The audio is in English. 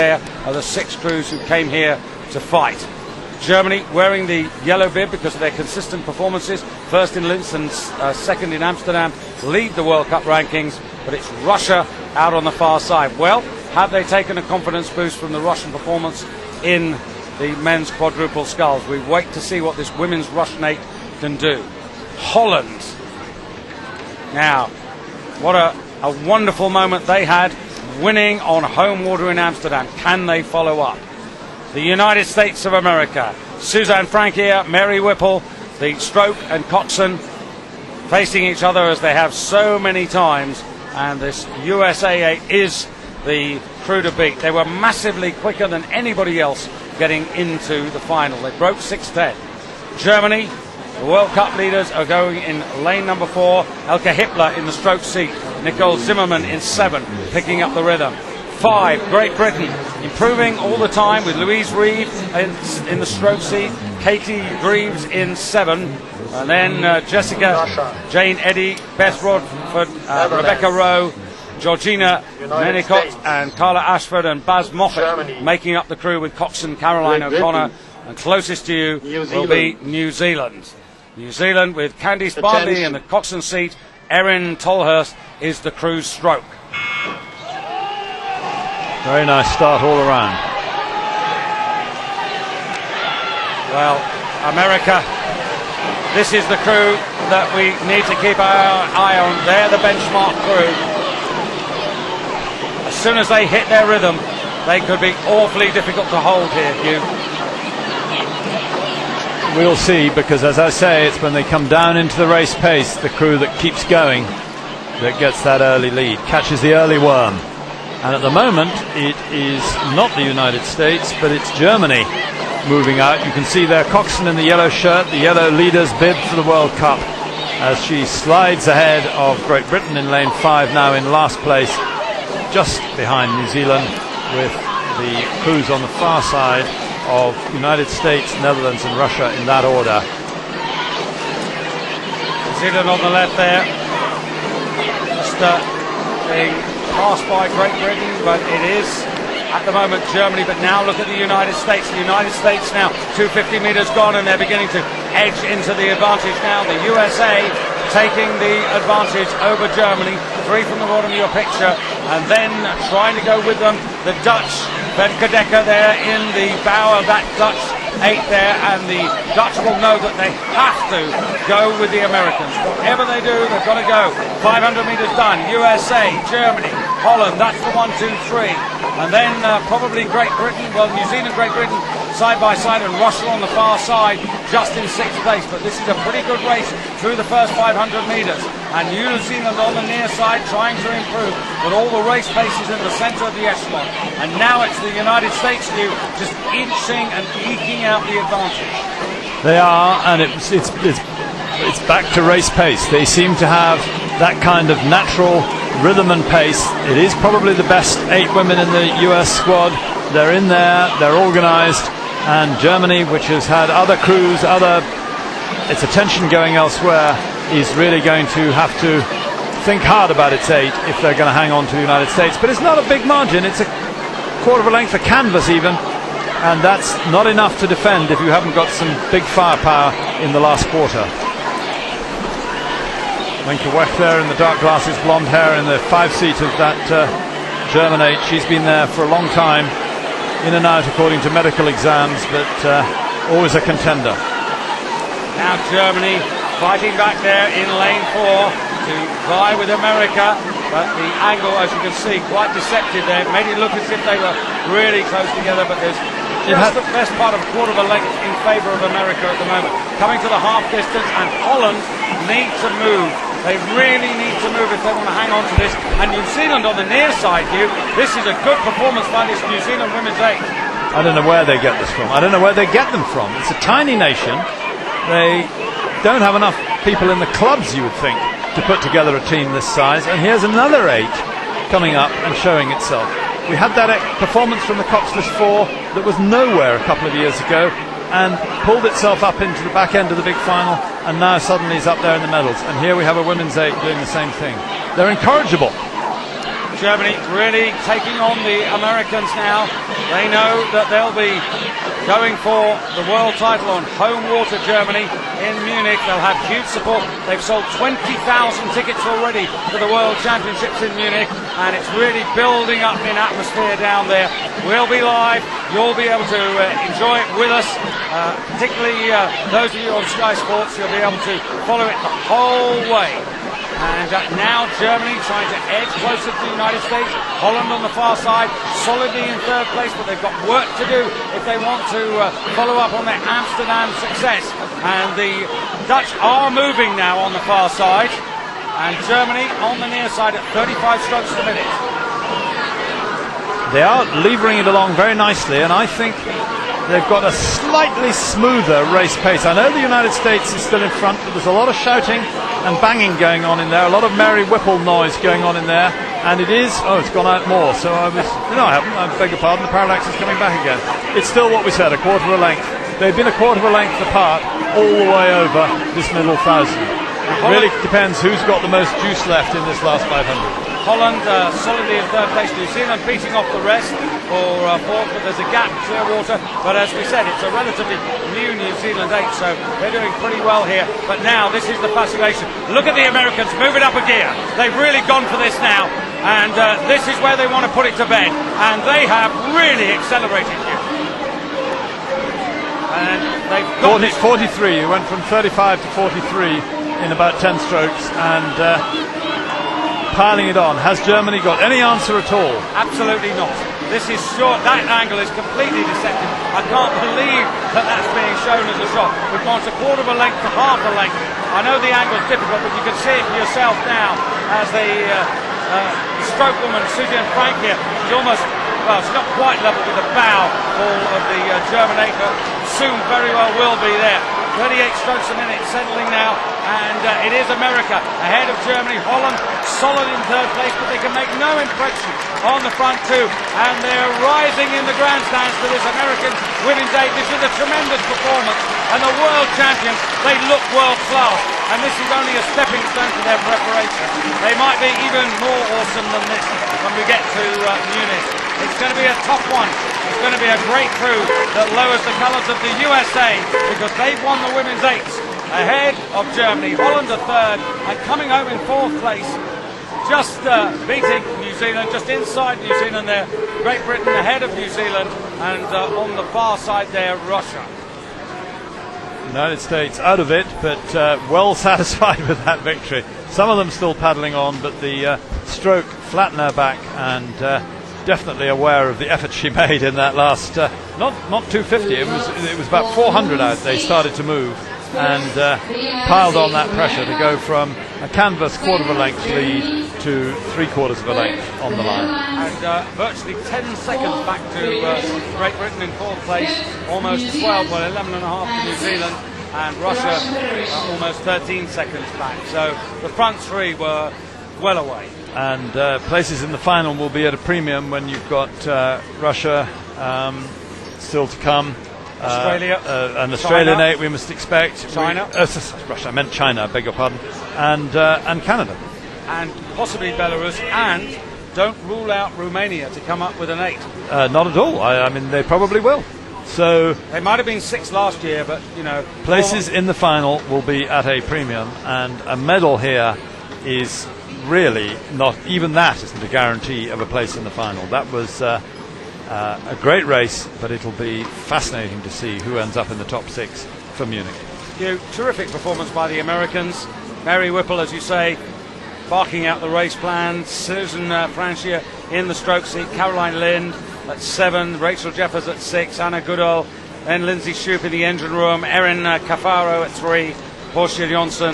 There are the 6 crews who came here to fight. Germany wearing the yellow bib because of their consistent performances, first in Linz and second in Amsterdam, lead the World Cup rankings, but it's Russia out on the far side. Well, have they taken a confidence boost from the Russian performance in the men's quadruple sculls? We wait to see what this women's Russian 8 can do. Holland. Now, what a wonderful moment they had, winning on home water in Amsterdam. Can they follow up? The United States of America, Suzanne Frankier, Mary Whipple, the stroke and coxswain facing each other as they have so many times, and this USA 8 is the crew to beat. They were massively quicker than anybody else getting into the final. They broke 6:10. Germany, the World Cup leaders, are going in lane number 4. Elke Hippler in the stroke seat. Nicole Zimmermann in 7, picking up the rhythm. 5, Great Britain, improving all the time with Louise Reed in the stroke seat. Katie Greaves in 7. And then Jessica, Jane Eddy, Beth Rodford, Rebecca Rowe, Georgina Menicott and Carla Ashford and Baz Moffat making up the crew with coxswain Caroline O'Connor. And closest to you will be New Zealand. New Zealand with Candice Barney in the coxswain seat. Erin Tolhurst is the crew's stroke. Very nice start all around. Well, America, this is the crew that we need to keep our eye on. They're the benchmark crew. As soon as they hit their rhythm, they could be awfully difficult to hold here, Hugh. We'll see, because as I say, it's when they come down into the race pace, the crew that keeps going, that gets that early lead, catches the early worm. And at the moment, it is not the United States, but it's Germany moving out. You can see their coxswain in the yellow shirt, the yellow leader's bib for the World Cup, as she slides ahead of Great Britain in lane 5, now in last place, just behind New Zealand, with the crews on the far side of United States, Netherlands and Russia in that order. New Zealand on the left there, just being passed by Great Britain, but it is at the moment Germany. But now look at the United States. The United States now 250 meters gone, and they're beginning to edge into the advantage now. The USA taking the advantage over Germany. 3 from the bottom of your picture, and then trying to go with them, the Dutch. Femke Dekker there in the bow of that Dutch 8 there, and the Dutch will know that they have to go with the Americans. Whatever they do, they've got to go. 500 meters done. USA, Germany, Holland, that's the 1, 2, 3. And then probably Great Britain, well, New Zealand, Great Britain side by side, and Russia on the far side just in 6th place. But this is a pretty good race through the first 500 meters. And New Zealand on the near side trying to improve, but all the race pace is in the centre of the echelon. And now it's the United States, just inching and eking out the advantage. They are, and it's back to race pace. They seem to have that kind of natural rhythm and pace. It is probably the best 8 women in the US squad. They're in there, they're organised, and Germany, which has had other crews, its attention going elsewhere, is really going to have to think hard about its 8 if they're going to hang on to the United States. But it's not a big margin, it's a quarter of a length of canvas even, and that's not enough to defend if you haven't got some big firepower in the last quarter. Wenke Wecht there in the dark glasses, blonde hair, in the 5-seat of that German 8. She's been there for a long time, in and out according to medical exams, but always a contender. Now Germany fighting back there in lane 4 to vie with America, but the angle, as you can see, quite deceptive there. It made it look as if they were really close together, but there's just the best part of a quarter of a length in favour of America at the moment. Coming to the half distance, and Holland need to move. They really need to move if they want to hang on to this. And New Zealand on the near side, Hugh, this is a good performance by this New Zealand women's 8. I don't know where they get this from. I don't know where they get them from. It's a tiny nation. They don't have enough people in the clubs, you would think, to put together a team this size. And here's another 8 coming up and showing itself. We had that performance from the Coxless 4 that was nowhere a couple of years ago, and pulled itself up into the back end of the big final, and now suddenly is up there in the medals. And here we have a women's 8 doing the same thing. They're incorrigible. Germany really taking on the Americans now. They know that they'll be going for the world title on home water, Germany, in Munich. They'll have huge support. They've sold 20,000 tickets already for the World Championships in Munich, and it's really building up in atmosphere down there. We'll be live. You'll be able to enjoy it with us, particularly those of you on Sky Sports. You'll be able to follow it the whole way. And now Germany trying to edge closer to the United States. Holland on the far side, solidly in third place, but they've got work to do if they want to follow up on their Amsterdam success. And the Dutch are moving now on the far side, and Germany on the near side at 35 strokes a minute. They are levering it along very nicely, and I think they've got a slightly smoother race pace. I know the United States is still in front, but there's a lot of shouting and banging going on in there, a lot of merry whipple noise going on in there, and it is, it's gone out more, so I beg your pardon, the parallax is coming back again. It's still what we said, a quarter of a length. They've been a quarter of a length apart all the way over this middle thousand. It really depends who's got the most juice left in this last 500. Holland solidly in third place, New Zealand beating off the rest for fourth, but there's a gap, clear water. But as we said, it's a relatively new New Zealand 8, so they're doing pretty well here. But now this is the fascination. Look at the Americans moving up a gear. They've really gone for this now, and this is where they want to put it to bed, and they have really accelerated here. And they've got 43. It went from 35 to 43 in about 10 strokes, and piling it on. Has Germany got any answer at all? Absolutely not. This is short. That angle is completely deceptive. I can't believe that that's being shown as a shot. We've gone to quarter of a length to half a length. I know the angle's difficult, but you can see it for yourself now as the stroke woman, Susan Frank here, is almost, she's not quite level with the bow of the German 8, but soon very well will be there. 38 strokes a minute settling now, and it is America ahead of Germany. Holland solid in third place, but they can make no impression on the front two, and they're rising in the grandstands to this American women's 8. This is a tremendous performance, and the world champions, they look world class, and this is only a stepping stone to their preparation. They might be even more awesome than this when we get to Munich. It's going to be a tough one. It's going to be a great crew that lowers the colours of the USA, because they've won the women's 8s ahead of Germany. Holland are third and coming home in fourth place, just beating New Zealand, just inside New Zealand there. Great Britain ahead of New Zealand, and on the far side there, Russia. United States out of it, but well satisfied with that victory. Some of them still paddling on, but the stroke flattened her back, and definitely aware of the effort she made in that last not 250, it was about 400 out. They started to move and piled on that pressure to go from a canvas quarter of a length lead to 3/4 of a length on the line, and virtually 10 seconds back to Great Britain in fourth place, almost 12, 11 and a half to New Zealand, and Russia almost 13 seconds back, so the front three were well away. And places in the final will be at a premium when you've got Russia still to come. Australia. An Australian China. 8 we must expect. China. Russia, I meant China, I beg your pardon. And Canada. And possibly Belarus, and don't rule out Romania to come up with an 8. Not at all. I mean, they probably will. So they might have been 6 last year, but, places in the final will be at a premium, and a medal here is really not, even that isn't a guarantee of a place in the final. That was a great race, but it'll be fascinating to see who ends up in the top 6 for Munich. Terrific performance by the Americans. Mary Whipple, as you say, barking out the race plan. Susan Francia in the stroke seat. Caroline Lind at 7. Rachel Jeffers at 6. Anna Goodall. Then Lindsay Shoup in the engine room. Erin Cafaro at 3. Portia Johnson